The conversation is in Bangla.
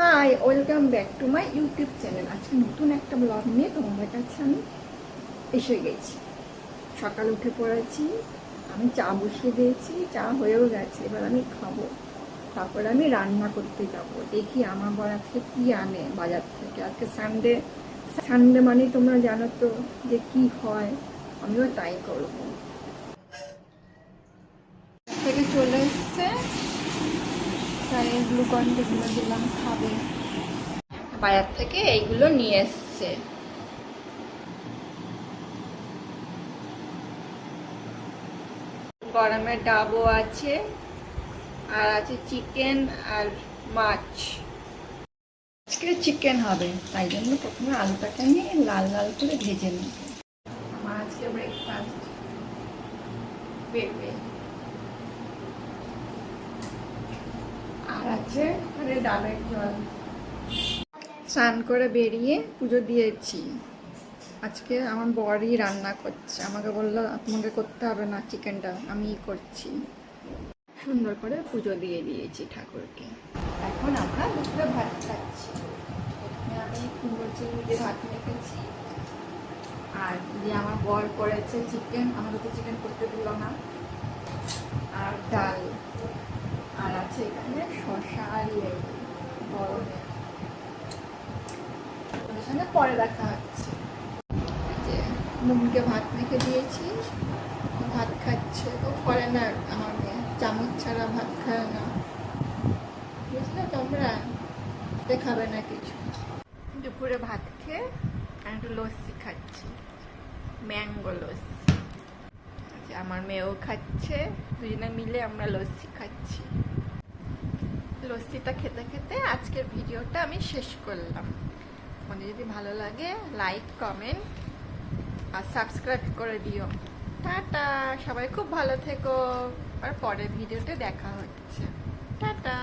High, welcome back to my YouTube channel. আজকে নতুন একটা ব্লগ নিয়ে তোমাদের কাছে আমি এসে গেছি। সকালে উঠে পড়েছি, আমি চা বসিয়ে দিয়েছি, চা হয়েও গেছে, এবার আমি খাবো, তারপরে আমি রান্না করতে যাব। দেখি আমার বর আজকে কী আনে বাজার থেকে। আজকে সানডে, সানডে মানে তোমরা জানো তো যে কি হয়, আমিও তাই করবো। থেকে চলে এসছে, তাই গ্লুকন্ডিগুলো দিলাম, খাবে। বাজার থেকে এইগুলো নিয়ে এসছে। গরমের ডাবও আছে, আর আছে চিকেন আর মাছ। আজকে চিকেন হবে, তাই জন্য প্রথমে আলুটাকে নিয়ে লাল লাল করে ভেজে নেব। আমার আজকে ব্রেকফাস্ট পেঁপে, আর আছে ডাবের জল। স্নান করে বেরিয়ে পুজো দিয়েছি। আজকে আমার বরই রান্না করছে, আমাকে বললো তোমাকে করতে হবে না, চিকেনটা আমিই করছি। সুন্দর করে পুজো দিয়ে দিয়েছি ঠাকুরকে। এখন আমরা দুপুরে ভাত খাচ্ছি। প্রথমে আমি কুমড়ো চিংড়ি দিয়ে ভাত মেখেছি, আর যে আমার বর করেছে চিকেন, আমাকে তো চিকেন করতে দিল না, আর ডাল, আর আছে এখানে শসা আর লেবু গরমের। ওদের সঙ্গে পরে দেখা হচ্ছে। যে মুমকে ভাত মেখে দিয়েছি, ভাত খাচ্ছে। ও করে না, আমার মেয়ে চামচ ছাড়া ভাত খায় না, বুঝলে তোমরা, দেখাবে না কিছু। দুপুরে ভাত খেয়ে আর একটু লস্যি খাচ্ছি, ম্যাঙ্গো লস্যি। আমার মেয়েও খাচ্ছে, দুজনে মিলে আমরা লস্যি খাচ্ছি। লস্যিটা খেতে খেতে আজকের ভিডিওটা আমি শেষ করলাম। তোমাদের যদি ভালো লাগে লাইক, কমেন্ট আর সাবস্ক্রাইব করে দিও। টাটা, সবাই খুব ভালো থেকো, আর পরের ভিডিওতে দেখা হচ্ছে। টাটা।